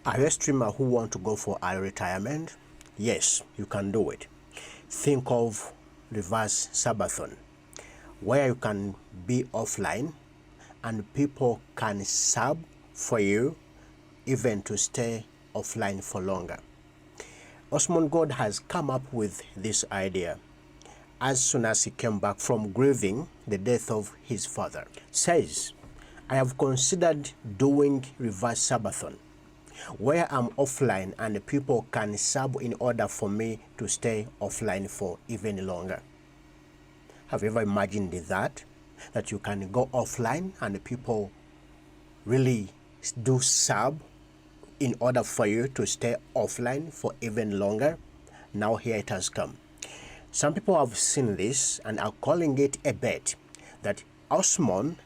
Are you a streamer who want to go for a retirement? Yes, you can do it. Think of reverse subathon, where you can be offline and people can sub for you even to stay offline for longer. Asmongold has come up with this idea as soon as he came back from grieving the death of his father. Says, I have considered doing reverse subathon, where I'm offline and people can sub in order for me to stay offline for even longer. Have you ever imagined that? That you can go offline and people really do sub in order for you to stay offline for even longer? Now here it has come. Some people have seen this and are calling it a bet, that Asmon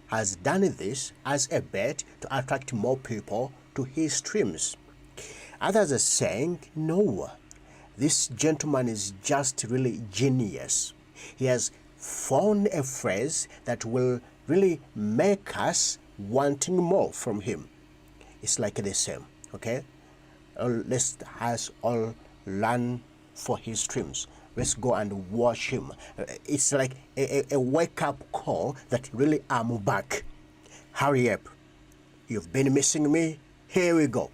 has done this as a bet to attract more people to his streams. Others are saying, no, this gentleman is just really genius. He has found a phrase that will really make us wanting more from him. It's like the same, okay? Let's us all learn for his streams. Let's go and watch him. It's like a wake-up call that really I'm back. Hurry up. You've been missing me. Here we go.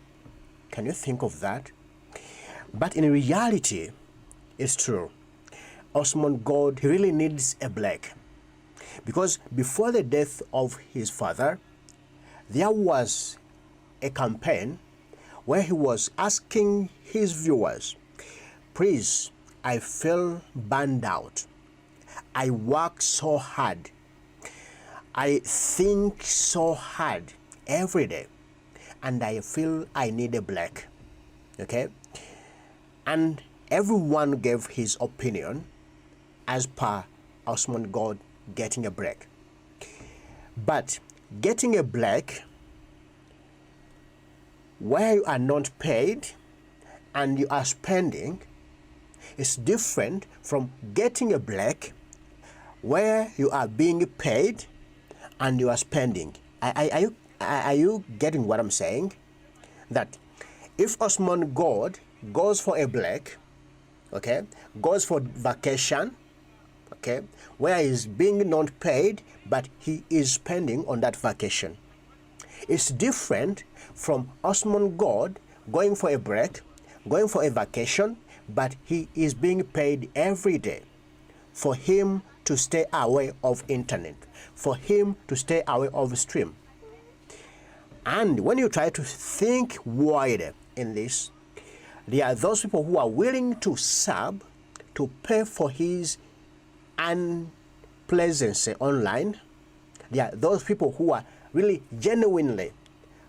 Can you think of that? But in reality, it's true. Asmongold, he really needs a break. Because before the death of his father, there was a campaign where he was asking his viewers, please, I feel burned out. I work so hard. I think so hard every day. And I feel I need a break. Okay? And everyone gave his opinion as per Asmongold getting a break. But getting a break where you are not paid and you are spending is different from getting a break where you are being paid and you are spending. Are you getting what I'm saying? That if Asmongold goes for a break, okay, goes for vacation, okay, where he's being not paid but he is spending on that vacation, it's different from Asmongold going for a break, going for a vacation, but he is being paid every day for him to stay away of internet, for him to stay away of stream. And when you try to think wider in this, there are those people who are willing to sub to pay for his unpleasantness online. There are those people who are really genuinely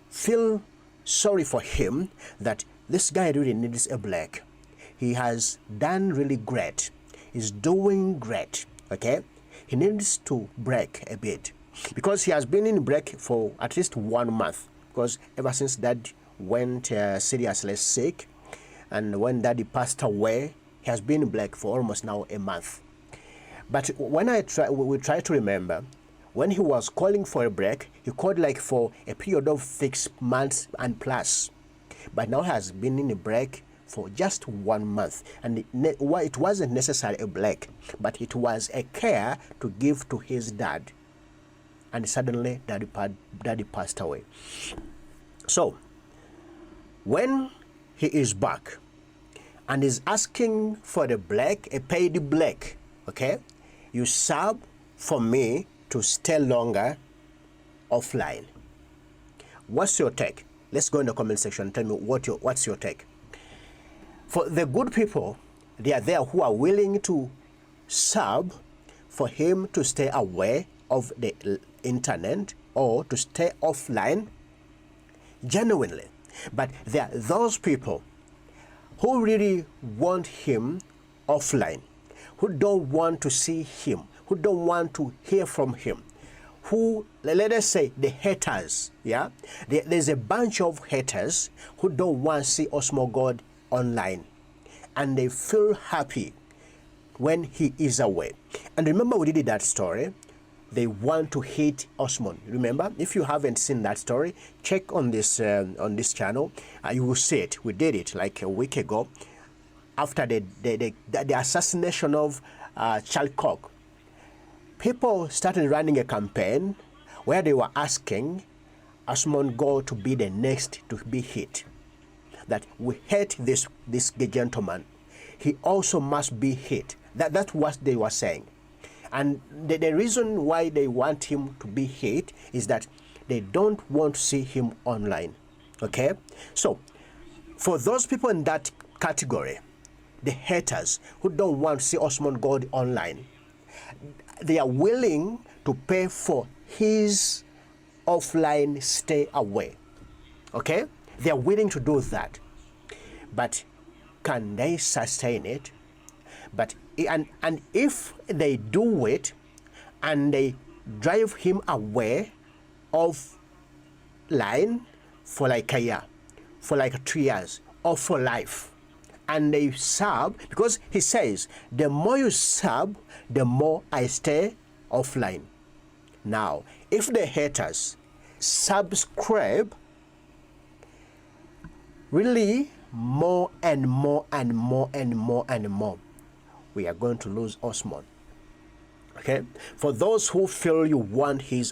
feel sorry for him, that this guy really needs a break. He has done really great. He's doing great, okay? He needs to break a bit because he has been in break for at least 1 month, because ever since Dad went seriously sick and when Daddy passed away, he has been in break for almost now a month. But when we try to remember, when he was calling for a break, he called like for a period of 6 months and plus. But now he has been in a break for just 1 month, and it wasn't necessarily a break, but it was a care to give to his dad. And suddenly Daddy passed away. So when he is back and is asking for the break, a paid break, okay, you sub for me to stay longer offline. What's your take? Let's go in the comment section. Tell me what's your take. For the good people, they are there who are willing to sub for him to stay away of the internet or to stay offline genuinely. But there are those people who really want him offline, who don't want to see him, who don't want to hear from him, who, let us say, the haters, yeah? There's a bunch of haters who don't want to see Asmongold online, and they feel happy when he is away. And remember, we did that story they want to hit Osmond. Remember, if you haven't seen that story, check on this channel. You will see it. We did it like a week ago after the assassination of Charles Koch. People started running a campaign where they were asking Asmongold to be the next to be hit. That we hate this gentleman. He also must be hit. That's what they were saying. And the reason why they want him to be hit is that they don't want to see him online. Okay? So, for those people in that category, the haters who don't want to see Asmongold online, they are willing to pay for his offline stay away. Okay? They are willing to do that. But can they sustain it? But and if they do it and they drive him away of line for like a year, for like 3 years, or for life, and they sub, because he says, the more you sub, the more I stay offline. Now, if the haters subscribe really more and more and more and more and more, we are going to lose Osmond. Okay? For those who feel you want his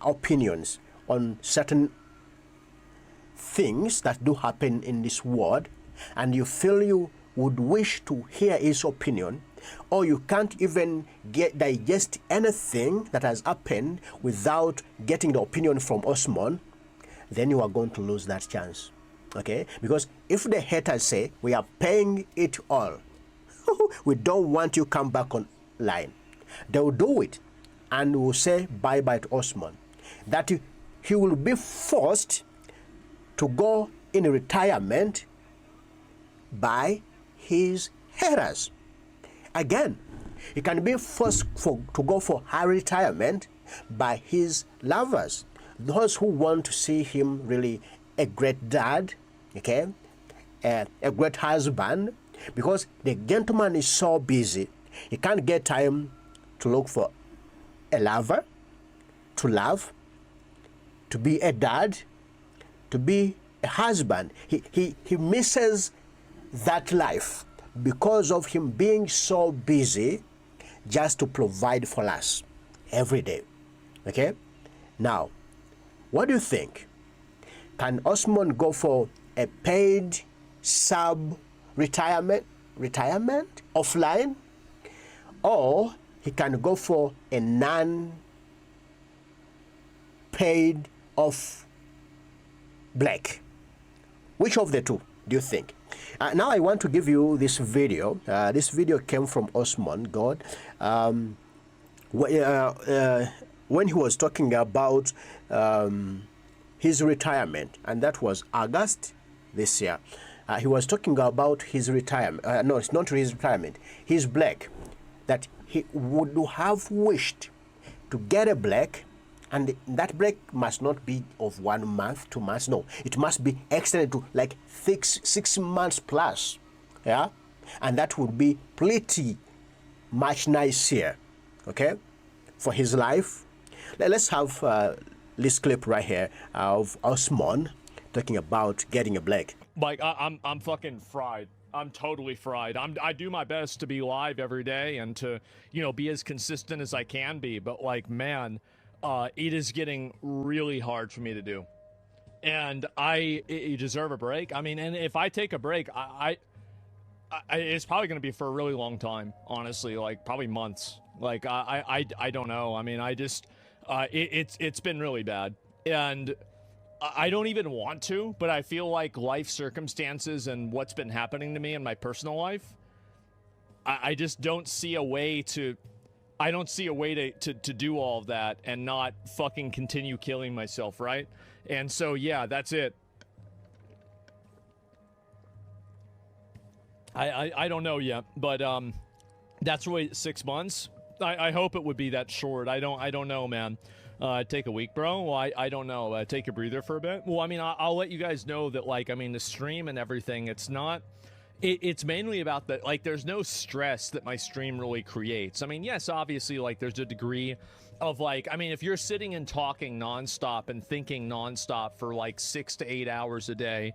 opinions on certain things that do happen in this world, and you feel you would wish to hear his opinion, or you can't even digest anything that has happened without getting the opinion from Osmond, then you are going to lose that chance. Okay? Because if the haters say, we are paying it all, we don't want you come back online, they will do it and will say bye-bye to Osmond. That he will be forced to go in retirement by his haters. Again, he can be forced to go for high retirement by his lovers, those who want to see him really a great dad, okay, a great husband, because the gentleman is so busy, he can't get time to look for a lover, to love, to be a dad, to be a husband. He misses that life because of him being so busy just to provide for us every day. Okay? Now, what do you think? Can Osmond go for a paid retirement offline, or he can go for a non-paid off black? Which of the two do you think? Now I want to give you this video. This video came from Asmongold when he was talking about his retirement, and that was August this year. He was talking about his retirement. No, it's not his retirement. His black, that he would have wished to get a black, and that black must not be of 1 month, 2 months. No, it must be extended to like 6 months plus. Yeah, and that would be pretty much nice here. Okay, for his life. Let's have this clip right here of Osmond talking about getting a black. Like, I'm fucking fried. I'm totally fried. I do my best to be live every day and to, you know, be as consistent as I can be. But like, man, it is getting really hard for me to do. And you deserve a break. I mean, and if I take a break, it's probably going to be for a really long time, honestly, like probably months. Like, I don't know. I mean, I just, it's been really bad. And I don't even want to, but I feel like life circumstances and what's been happening to me in my personal life, I just don't see a way to, to do all of that and not fucking continue killing myself, right? And so, yeah, that's it. I don't know yet, but that's really 6 months. I hope it would be that short. I don't know, man. Take a week, bro. Well, I don't know. Take a breather for a bit. Well, I mean, I'll let you guys know that, like, I mean, the stream and everything, it's not It's mainly about the, like, there's no stress that my stream really creates. I mean, yes, obviously, like, there's a degree of, like, I mean, if you're sitting and talking nonstop and thinking nonstop for like 6 to 8 hours a day,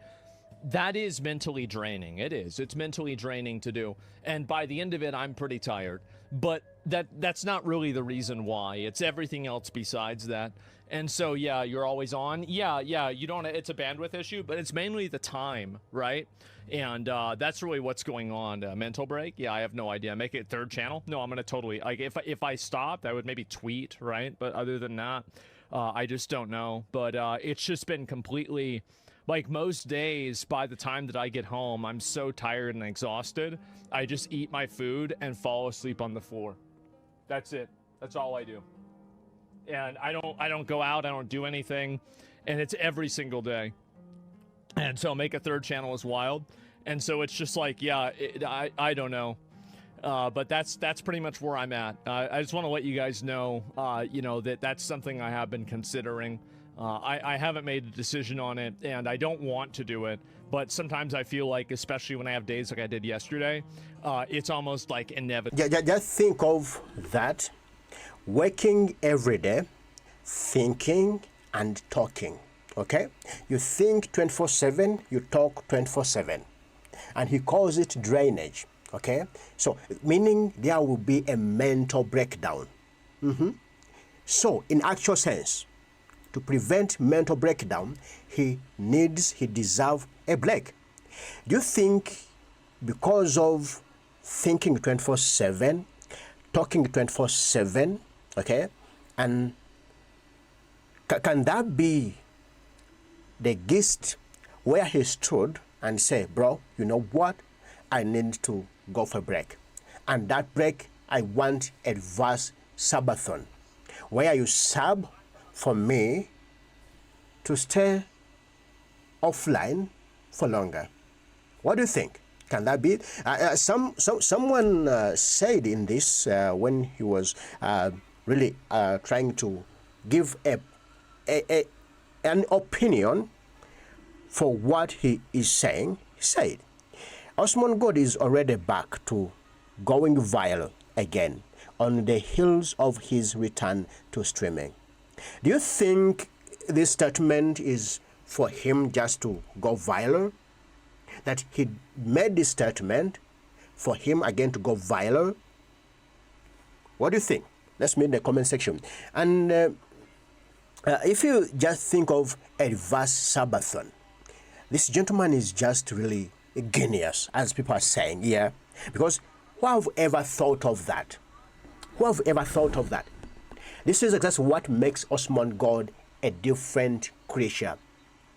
that is mentally draining. It is. It's mentally draining to do. And by the end of it, I'm pretty tired. But that's not really the reason why. It's everything else besides that. And so, yeah, you're always on. Yeah, you don't, it's a bandwidth issue, but it's mainly the time, right? And that's really what's going on. Mental break? Yeah, I have no idea. Make it third channel? No, I'm going to totally, like, if I stopped, I would maybe tweet, right? But other than that, I just don't know. But it's just been completely, like, most days, by the time that I get home, I'm so tired and exhausted, I just eat my food and fall asleep on the floor. That's it. That's all I do. And I don't go out, I don't do anything, and it's every single day. And so make a third channel is wild. And so it's just like, yeah, I don't know. But that's pretty much where I'm at. I just want to let you guys know, you know, that's something I have been considering. I haven't made a decision on it, and I don't want to do it. But sometimes I feel like, especially when I have days like I did yesterday, it's almost like inevitable. Just think of that. Working every day, thinking and talking, okay? You think 24/7, you talk 24/7. And he calls it drainage, okay? So, meaning there will be a mental breakdown. So, in actual sense, to prevent mental breakdown, he deserves a break. Do you think because of thinking 24/7, talking 24/7, okay, and can that be the gist where he stood and say, bro, you know what, I need to go for a break, and that break I want a reverse subathon, where you sub for me to stay offline for longer? What do you think? Can that be? Someone said in this when he was really trying to give an opinion for what he is saying. He said, Asmongold is already back to going viral again on the heels of his return to streaming. Do you think this statement is for him just to go viral? That he made this statement for him again to go viral? What do you think? Let's meet in the comment section. And if you just think of a reverse subathon, this gentleman is just really a genius, as people are saying, yeah? Because who have ever thought of that? Who have ever thought of that? This is exactly what makes Asmongold a different creature.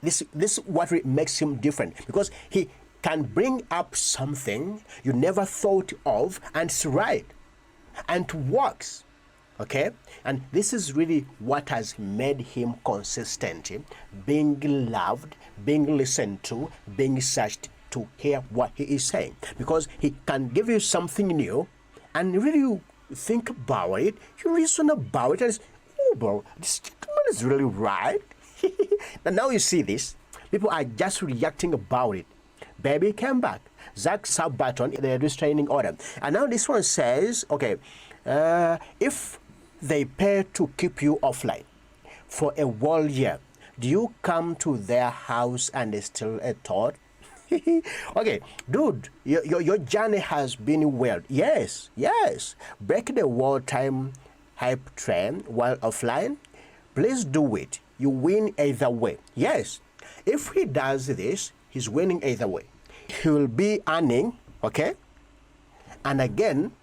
This what makes him different, because he can bring up something you never thought of, and it's right, and it works, okay? And this is really what has made him consistent, being loved, being listened to, being searched to hear what he is saying, because he can give you something new, and really you think about it, you reason about it, and it's, oh, bro, this one is really right. And now you see this, people are just reacting about it. Baby came back. Zach subathon, the restraining order. And now this one says, okay, if they pay to keep you offline for a whole year, do you come to their house and steal a thought? Okay, dude, your journey has been well. Yes. Break the wartime hype train while offline. Please do it. You win either way. Yes, if he does this, he's winning either way. He will be earning, okay? And again,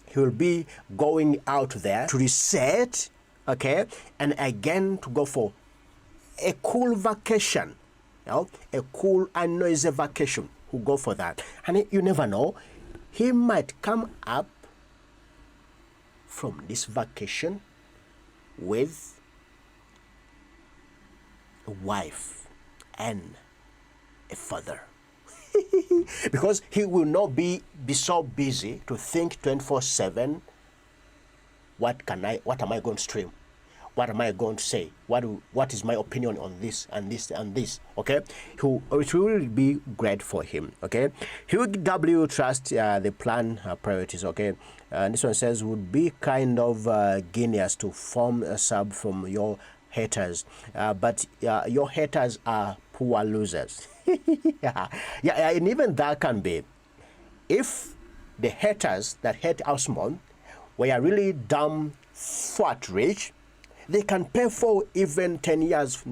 he will be going out there to reset, okay? And again, to go for a cool vacation, you know? A cool and noisy vacation. Who go for that? And you never know, he might come up from this vacation with a wife and a father. Because he will not be so busy to think 24/7, what am I going to stream? what am I going to say? What is my opinion on this and this and this? Okay, it will be great for him. Okay, Hugh W trust the plan priorities. Okay, and this one says would be kind of genius to form a sub from your haters, but your haters are poor losers. Yeah, and even that can be if the haters that hate Asmongold were really dumb, fat rich, they can pay for even 10 years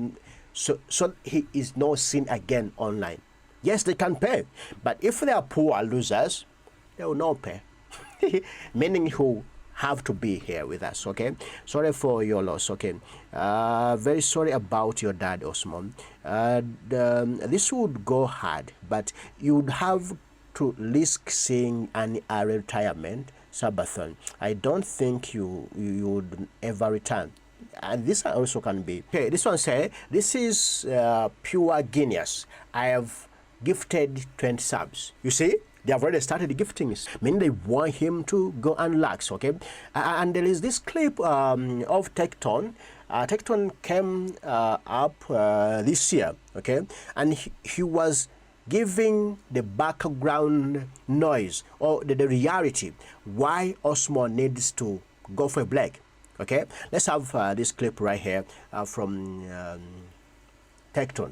so he is not seen again online. Yes, they can pay, but if they are poor losers, they will not pay. Meaning who have to be here with us, okay? Sorry for your loss, okay? Very sorry about your dad, Asmongold. This would go hard, but you would have to risk seeing an retirement subathon. I don't think you would ever return. And this also can be. Okay, this one say, this is pure genius. I have gifted 20 subs. You see? They have already started gifting. Meaning they want him to go and relax, okay? And there is this clip of Tecton. Tecton came up this year, okay? And he was giving the background noise or the reality why Asmongold needs to go for a break. Okay, let's have this clip right here from Tecton.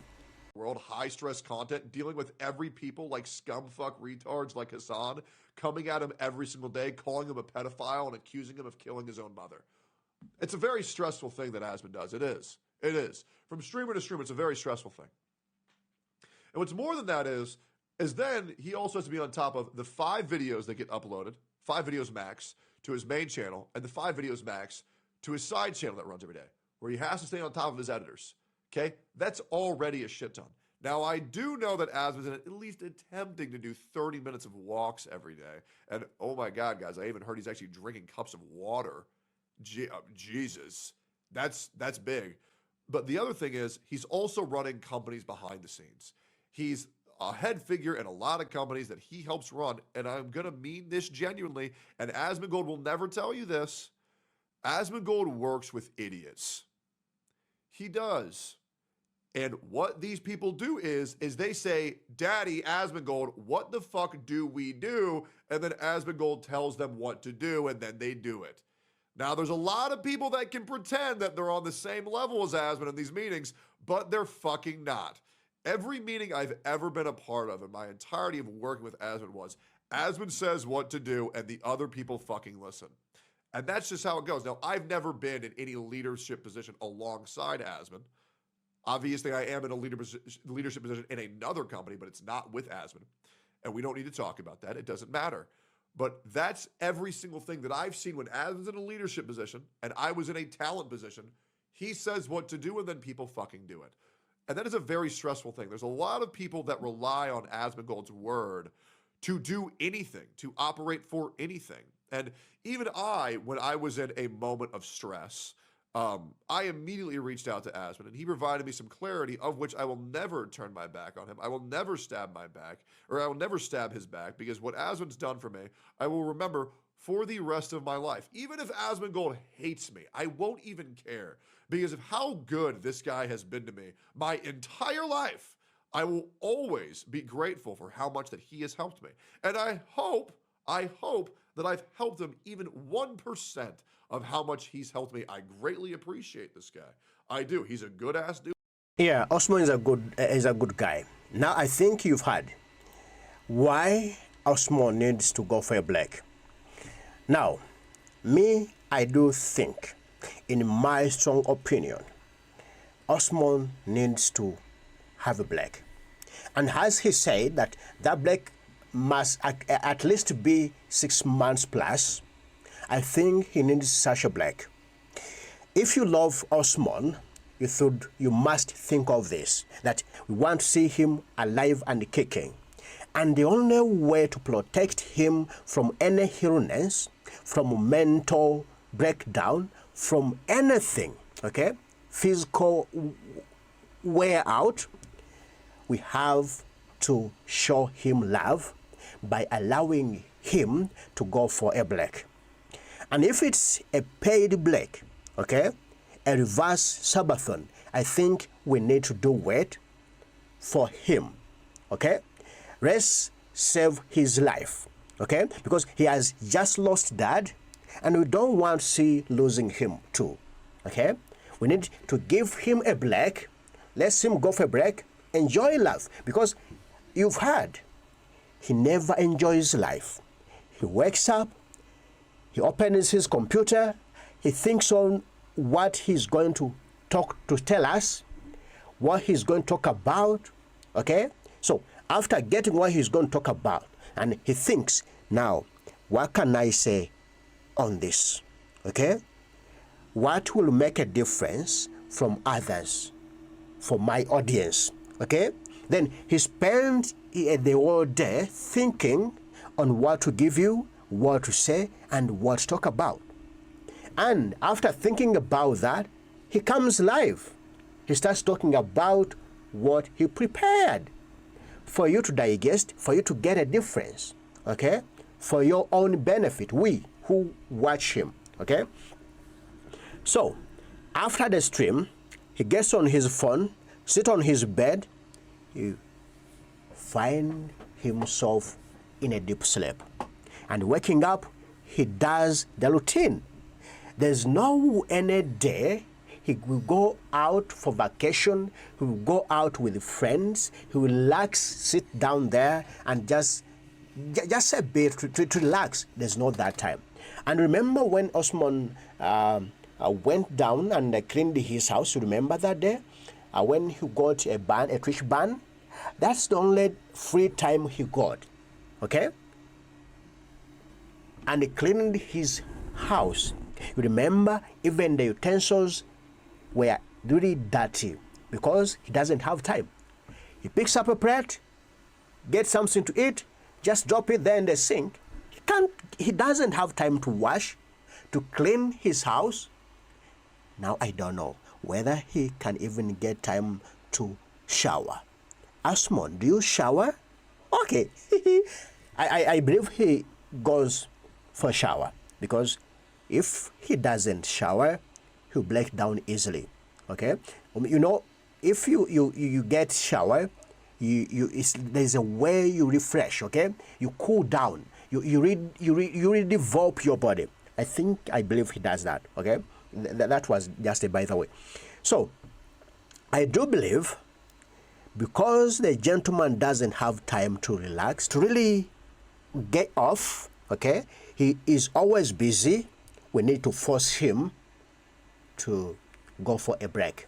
World high stress content, dealing with every people like scumfuck retards like Hassan, coming at him every single day, calling him a pedophile and accusing him of killing his own mother. It's a very stressful thing that Asmon does. It is. It is. From streamer to streamer, it's a very stressful thing. And what's more than that is then he also has to be on top of the 5 videos that get uploaded, 5 videos max, to his main channel, and the 5 videos max to his side channel that runs every day, where he has to stay on top of his editors. Okay? That's already a shit ton. Now, I do know that Asmon's at least attempting to do 30 minutes of walks every day. And, oh my God, guys, I even heard he's actually drinking cups of water. Jesus. That's big. But the other thing is, he's also running companies behind the scenes. He's a head figure in a lot of companies that he helps run, and I'm going to mean this genuinely, and Asmongold will never tell you this. Asmongold works with idiots. He does. And what these people do is they say, Daddy, Asmongold, what the fuck do we do? And then Asmongold tells them what to do, and then they do it. Now, there's a lot of people that can pretend that they're on the same level as Asmon in these meetings, but they're fucking not. Every meeting I've ever been a part of in my entirety of working with Asmon was, Asmon says what to do, and the other people fucking listen. And that's just how it goes. Now, I've never been in any leadership position alongside Asmon. Obviously, I am in a leadership position in another company, but it's not with Asmon. And we don't need to talk about that. It doesn't matter. But that's every single thing that I've seen when Asmon's in a leadership position and I was in a talent position. He says what to do, and then people fucking do it. And that is a very stressful thing. There's a lot of people that rely on Asmongold's word to do anything, to operate for anything. And even when I was in a moment of stress, I immediately reached out to Asmon, and he provided me some clarity of which I will never turn my back on him. I will never stab my back, or I will never stab his back, because what Asmon's done for me, I will remember for the rest of my life. Even if Asmongold hates me, I won't even care, because of how good this guy has been to me my entire life. I will always be grateful for how much that he has helped me. And I hope that I've helped him even 1% of how much he's helped me. I greatly appreciate this guy. I do. He's a good ass dude. Yeah, Asmongold is a good guy. Now I think you've heard why Asmongold needs to go for a break. Now, I do think, in my strong opinion, Asmongold needs to have a break. And as he said that break must at least be 6 months plus, I think he needs such a break. If you love Asmongold, you must think of this, that we want to see him alive and kicking. And the only way to protect him from any illness, from mental breakdown, from anything, okay, physical wear out, we have to show him love by allowing him to go for a break. And if it's a paid break, okay, a reverse subathon, I think we need to do it for him, okay? Let's save his life, okay? Because he has just lost dad, and we don't want to see losing him too, okay? We need to give him a break. Let him go for a break, enjoy life, because you've heard, he never enjoys life. He wakes up, he opens his computer, he thinks on what he's going to tell us, what he's going to talk about, okay? So after getting what he's going to talk about, and he thinks, now, what can I say on this, okay? What will make a difference from others, for my audience, okay? Then he spends the whole day thinking on what to give you, what to say, and what to talk about. And after thinking about that, he comes live. He starts talking about what he prepared for you to digest, for you to get a difference, okay? For your own benefit, we who watch him, okay? So, after the stream, he gets on his phone, sit on his bed, he find himself in a deep sleep. And waking up, he does the routine. There's no any day he will go out for vacation, he will go out with friends, he will relax, sit down there and just a bit to relax. There's not that time. And remember when Osmond went down and cleaned his house, you remember that day? When he got a trash ban, that's the only free time he got, okay? And he cleaned his house. You remember, even the utensils were really dirty because he doesn't have time. He picks up a plate, gets something to eat, just drop it there in the sink. He doesn't have time to wash, to clean his house. Now I don't know whether he can even get time to shower. Asmon, do you shower? Okay. I believe he goes for a shower, because if he doesn't shower, he'll break down easily, okay? You know, if you get shower, there's a way you refresh, okay? You cool down, you redevelop your body. I believe he does that, okay? That was just a by the way. So, I do believe, because the gentleman doesn't have time to relax, to really get off, okay? He is always busy. We need to force him to go for a break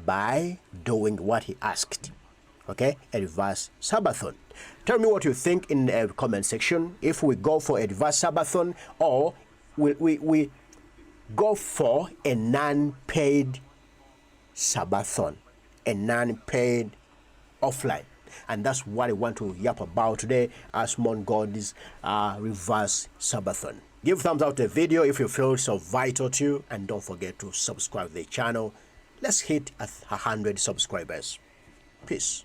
by doing what he asked, okay? A reverse subathon. Tell me what you think in the comment section. If we go for a reverse subathon, or we go for a non-paid subathon, a non-paid offline. And that's what I want to yap about today, Asmongold's reverse subathon. Give thumbs up to the video if you feel so vital to you, and don't forget to subscribe to the channel. Let's hit 100 subscribers. Peace.